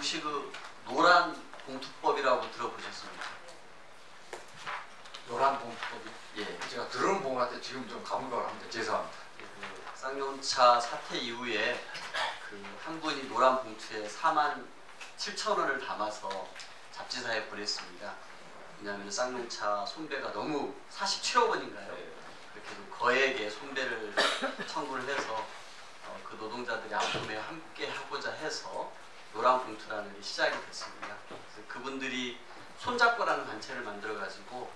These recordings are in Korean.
혹시 그 노란 봉투법이라고 들어보셨습니까? 노란 봉투법이? 예. 제가 들어는 본 것 같아요. 지금 좀 가물가물 합니다. 죄송합니다. 그 쌍용차 사태 이후에 그 한 분이 노란 봉투에 47,000원을 담아서 잡지사에 보냈습니다. 왜냐하면 쌍용차 손배가 너무 47억 원인가요? 그렇게 좀 거액의 손배를 청구를 해서 그 노동자들이 아픔에 함께 하고자 해서 노란 봉투라는 게 시작이 됐습니다. 그래서 그분들이 손잡고라는 단체를 만들어 가지고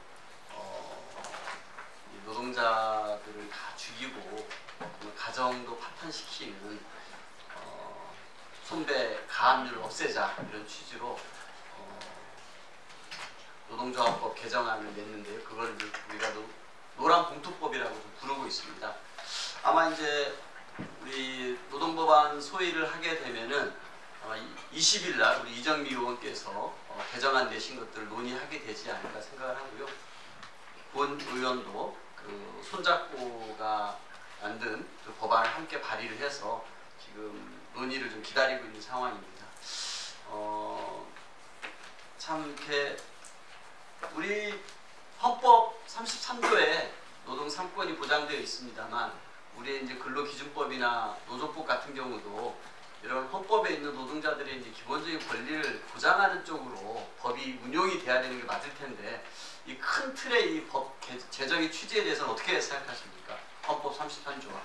노동자들을 다 죽이고 가정도 파탄시키는 손배 가압류를 없애자 이런 취지로 노동조합법 개정안을 냈는데요. 그걸 우리가 노란 봉투법이라고 좀 부르고 있습니다. 아마 이제 우리 노동법안 소위를 하게 되면은 아마 20일 날 우리 이정미 의원께서 개정안 내신 것들을 논의하게 되지 않을까 생각을 하고요. 본 의원도 그 손잡고가 만든 그 법안을 함께 발의를 해서 지금 논의를 좀 기다리고 있는 상황입니다. 참 이렇게 우리 헌법 33조에 노동 3권이 보장되어 있습니다만 우리의 이제 근로기준법이나 노조법 같은 경우도 이런 헌법에 있는 노동자들의 이제 기본적인 권리를 보장하는 쪽으로 법이 운용이 돼야 되는 게 맞을 텐데 이 큰 틀의 이 법 제정의 취지에 대해서는 어떻게 생각하십니까? 헌법 33조와.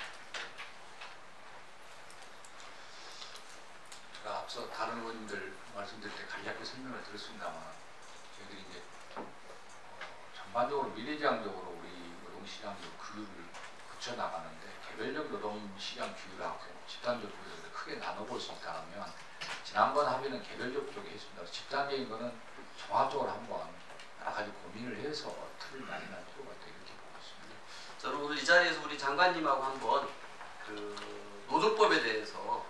제가 앞서 다른 의원님들 말씀드릴 때 간략하게 설명을 드렸습니다만 저희들이 이제 전반적으로 미래지향적으로 우리 노동시장의 규율을 굳혀나가는데 개별적 노동시장 규율하고 집단적 규율을 크게 나눠볼 수 있다면 지난번 합의는 개별적 쪽에 했습니다. 집단적인 거는 종합적으로 한번 여러 가지 고민을 해서 틀을 마련할 필요가 있다 이렇게 보고 있습니다. 저는 오늘 이 자리에서 우리 장관님하고 한번 그 노조법에 대해서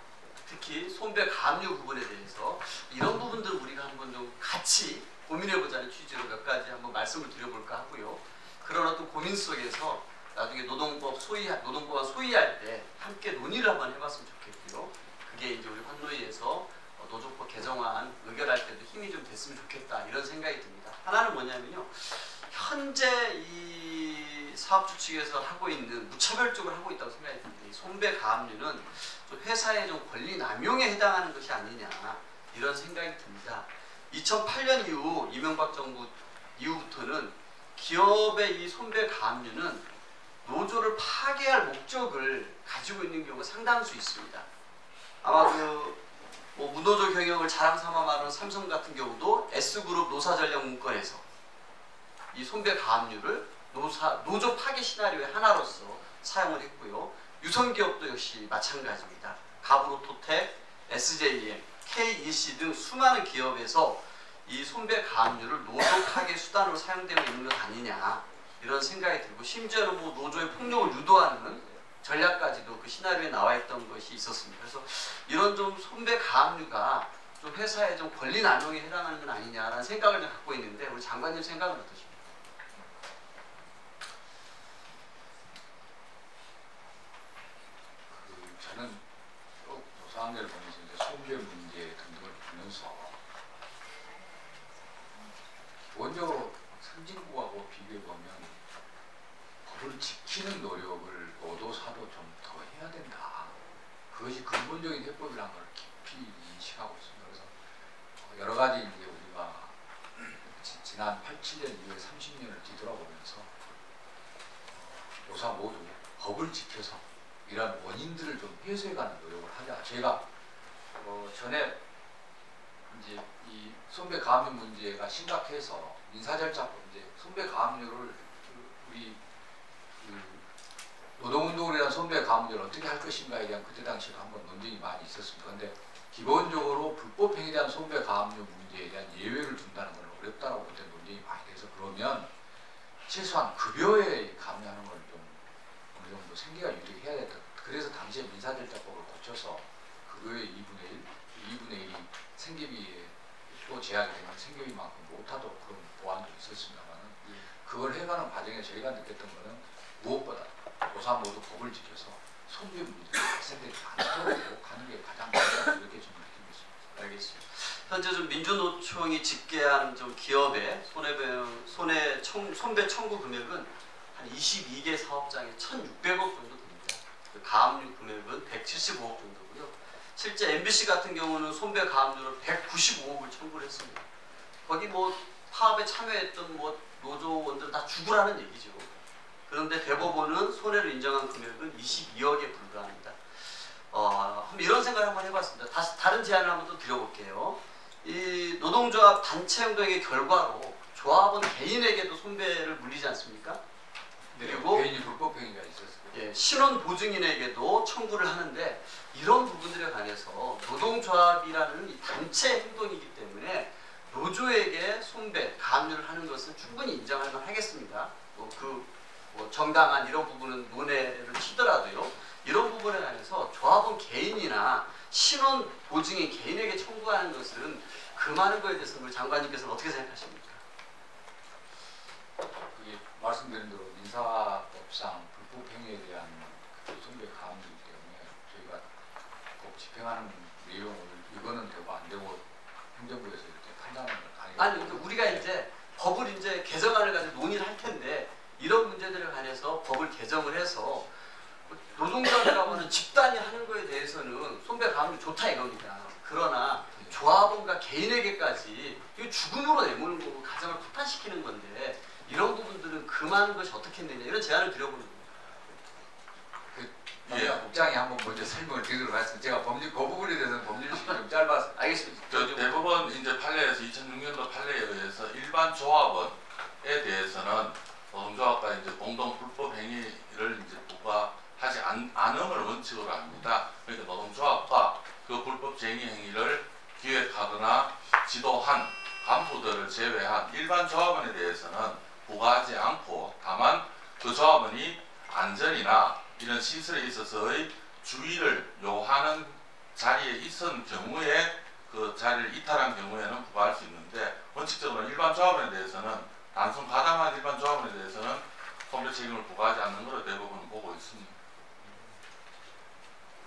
특히 손배 가압류 부분에 대해서 이런 부분들 우리가 한번 좀 같이 고민해보자는 취지로 몇 가지 한번 말씀을 드려볼까 하고요. 그러나 또 고민 속에서 나중에 노동법안 소위할 때 함께 논의를 한번 해봤으면 좋겠고요. 그게 이제 우리 환노위에서 노조법 개정안 의결할 때도 힘이 좀 됐으면 좋겠다 이런 생각이 듭니다. 하나는 뭐냐면요. 현재 이 사업주 측에서 하고 있는 무차별적으로 하고 있다고 생각이 듭니다. 이 손배 가압류는 좀 회사의 좀 권리 남용에 해당하는 것이 아니냐 이런 생각이 듭니다. 2008년 이후 이명박 정부 이후부터는 기업의 이 손배 가압류는 노조를 파괴할 목적을 가지고 있는 경우가 상당수 있습니다. 아마 뭐 무노조 경영을 자랑 삼아 말하는 삼성 같은 경우도 S그룹 노사전략 문건에서 이 손배 가압류를 노조 파괴 시나리오의 하나로서 사용을 했고요. 유성기업도 역시 마찬가지입니다. 가브로토텍, SJM, KEC 등 수많은 기업에서 이 손배 가압류를 노조 파괴 수단으로 사용되고 있는 것 아니냐 이런 생각이 들고 심지어는 뭐 노조의 폭력을 유도하는 전략까지도 그 시나리오에 나와 있던 것이 있었습니다. 그래서 이런 좀 손배 가압류가 좀 회사의 좀 권리 남용에 해당하는 건 아니냐라는 생각을 좀 갖고 있는데 우리 장관님 생각은 어떠십니까? 저는 노사관계를 보면서 이제 손배 문제 등등을 보면서 기본적으로 선진국하고 비교해 보면 법을 지키는 노력을 노도사도 좀 더 해야 된다. 그것이 근본적인 해법이라는 걸 깊이 인식하고 있습니다. 그래서 여러 가지 이제 우리가 지난 87년 이후에 30년을 뒤돌아보면서 노사 모두 법을 지켜서 이런 원인들을 좀 해소해가는 노력을 하자. 제가 전에 이제 이 손배 가압류 문제가 심각해서 민사절차법 이제 손배 가압류를 우리 노동운동을 위한 손배 가압류를 어떻게 할 것인가에 대한 그때 당시에 한번 논쟁이 많이 있었습니다. 그런데 기본적으로 불법행위에 대한 손배 가압류 문제에 대한 예외를 둔다는 건 어렵다라고 그때 논쟁이 많이 돼서 그러면 최소한 급여에 감면하는 걸 좀 어느 정도 생계가 유지해야 된다. 그래서 당시에 민사절차법을 고쳐서 급여의 2분의 1이 생계비에 또 제약이 되면 생계비만큼 못하도록 그런 보완도 있었습니다만은 그걸 해가는 과정에 저희가 느꼈던 것은 무엇보다 노사 모두 법을 지켜서 손배 문제가 발생되지 않도록 하는 게 가장 중요하다 이렇게 저는 느끼고 있습니다. 알겠습니다. 현재 좀 민주노총이 집계한 좀 기업의 손배 청구 금액은 한 22개 사업장에 1,600억 정도 됩니다. 그 가압류 금액은 175억 정도고요. 실제 MBC 같은 경우는 손배 가압류를 195억을 청구를 했습니다. 거기 뭐 파업에 참여했던 뭐 노조원들 다 죽으라는 얘기죠. 그런데 대법원은 손해를 인정한 금액은 22억에 불과합니다. 한번 이런 생각을 한번 해봤습니다. 다른 제안을 한번 또 드려볼게요. 이 노동조합 단체 행동의 결과로 조합원 개인에게도 손배를 물리지 않습니까? 네, 그리고 개인이 불법 행위가 있었어요. 예, 신원 보증인에게도 청구를 하는데 이런 부분들에 관해서 노동조합이라는 이 단체 행동이기 때문에 노조에게 손배, 가압류를 하는 것은 충분히 인정할 만하겠습니다. 정당한 이런 부분은 논의를 치더라도요. 이런 부분에 관해서 조합원 개인이나 신원 보증인 개인에게 청구하는 것은 금하는 것에 대해서 우리 장관님께서는 어떻게 생각하십니까? 그게 말씀드린 대로 민사법상 불법 행위에 대한 손배 가압류이기 때문에 저희가 꼭 집행하는 내용을 이거는 되고 안 되고 행정부에서 이렇게 판단하는 건 아니고. 아니, 그러니까 우리가 이제 법을 이제 개정안을 가지고 논의를 할 텐데 이런 문제들에 관해서 법을 개정을 해서 노동조합이라고 하는 집단이 하는 거에 대해서는 손배 가압류 좋다 이겁니다. 그러나 조합원과 개인에게까지 이거 죽음으로 내모는 거고 가정을 파탄시키는 건데 이런 부분들은 금하는 것이 어떻겠느냐 이런 제안을 드려보는 겁니다. 국장이 한번 먼저 설명을 드리도록 하겠습니다. 제가 그 부분에 대해서는 법률식이 좀 짧아서. 알겠습니다. 대법원 이제 판례에서 2006년도 판례에 의해서 일반 조합원에 대해서는 노동조합과 이제 공동 불법 행위를 이제 부과하지 않음을 원칙으로 합니다. 그러니까 노동조합과 그 불법 쟁의 행위를 기획하거나 지도한 간부들을 제외한 일반 조합원에 대해서는 부과하지 않고 다만 그 조합원이 안전이나 이런 시설에 있어서의 주의를 요하는 자리에 있은 경우에 그 자리를 이탈한 경우에는 부과할 수 있는데 원칙적으로 일반 조합원에 대해서는 단순 가담한 일반 조합원에 대해서는 손배 책임을 부과하지 않는 것으로 대부분 보고 있습니다.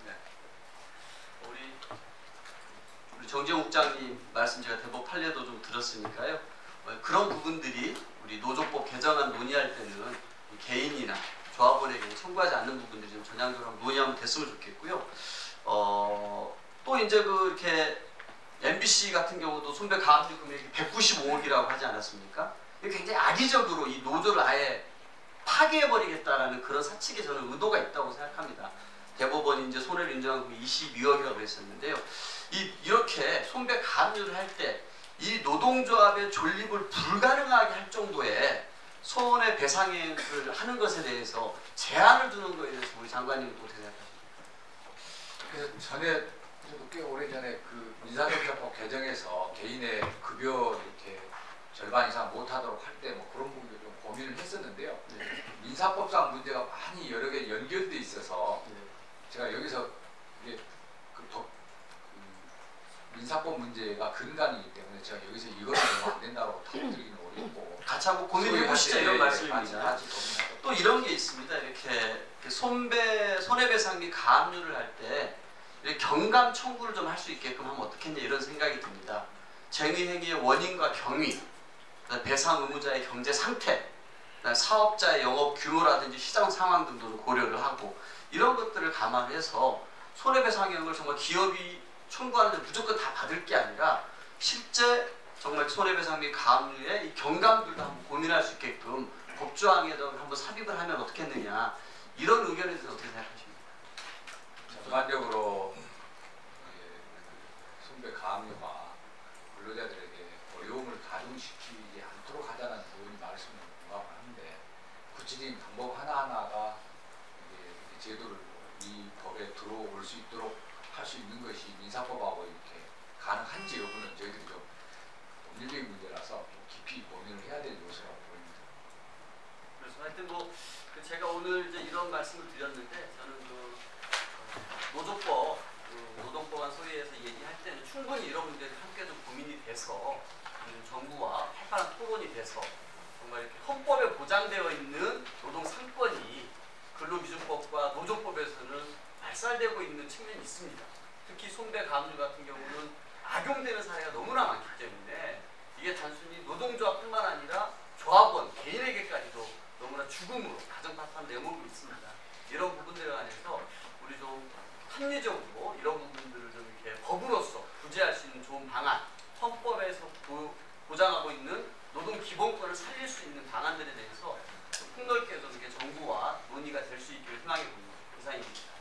네. 우리 정재욱 국장님 말씀 제가 대법 판례도 좀 들었으니까요. 그런 부분들이 우리 노조법 개정안 논의할 때는 개인이나 조합원에게 청구하지 않는 부분들이 좀 전향적으로 논의하면 됐으면 좋겠고요. 또 이제 이렇게 MBC 같은 경우도 손배 가압류 금액이 195억이라고 하지 않았습니까? 굉장히 악의적으로 이 노조를 아예 파괴해버리겠다라는 그런 사측에 저는 의도가 있다고 생각합니다. 대법원이 이제 손해를 인정한 금액이 22억이라고 했었는데요. 이렇게 손배 가압류를 할 때 이 노동조합의 존립을 불가능하게 할 정도의 손해배상을 하는 것에 대해서 제한을 두는 것에 대해서 우리 장관님은 어떻게 생각하십니까? 그래서 전에 저도 꽤 오래전에 그 민사경찰법 개정에서 개인의 급여 이렇게 절반 이상 못하도록 할 때 뭐 그런 부분도 좀 고민을 했었는데요. 네. 민사법상 문제가 많이 여러 개 연결돼 있어서 네. 제가 여기서 이게 민사법 문제가 근간이기 때문에 제가 여기서 이거는 안 된다고 답드리기는 어렵고 같이 한번 고민해 보시죠 이런 말씀입니다. 같이 또 이런 게 있습니다. 이렇게 손해배상 및 가압류를 할 때 경감 청구를 좀 할 수 있게끔 하면 어떻겠냐 이런 생각이 듭니다. 쟁의행위의 원인과 경위, 배상 의무자의 경제 상태, 사업자의 영업 규모라든지 시장 상황 등도 고려를 하고 이런 것들을 감안해서 손해배상액을 정말 기업이 청구하는데 무조건 다 받을 게 아니라 실제 정말 손해배상 및 가압류의 이 경감들도 한번 고민할 수 있게끔 법조항에도 한번 삽입을 하면 어떻겠느냐 이런 의견에 대해서 어떻게 생각하십니까? 전반적으로 손배 가압류가 근로자들에게 어려움을 가중시키지 않도록 하자는 의원님 말씀을 공감을 하는데 구체적인 방법 하나하나가 제도를 이 법에 들어올 수 있도록 할 수 있는 것이 민사법하고 이렇게 가능한지 여부는 저희들이 좀 법률적인 문제라서 좀 깊이 고민을 해야 될 요소라고 보입니다. 그래서 하여튼 제가 오늘 이제 이런 말씀을 드렸는데 저는 노조법, 노동법안 소위에서 얘기할 때는 충분히 이런 문제를 함께 좀 고민이 돼서 정부와 활발한 토론이 돼서 정말 이렇게 헌법에 보장되어 있는 노동 상권이 근로기준법과 노조법에서는 발살되고 있는 측면이 있습니다. 특히 손배 가압류 같은 경우는 악용되는 사례가 너무나 많기 때문에 이게 단순히 노동조합뿐만 아니라 조합원 개인에게까지도 너무나 죽음으로 가정파탄 내몰고 있습니다. 이런 부분들에 관해서 우리 좀 합리적으로 이런 부분들을 좀 이렇게 법으로서 구제할 수 있는 좋은 방안, 헌법에서 보장하고 있는 노동 기본권을 살릴 수 있는 방안들에 대해서 폭넓게 좀 이렇게 정부와 논의가 될 수 있기를 희망해 봅니다. 이상입니다.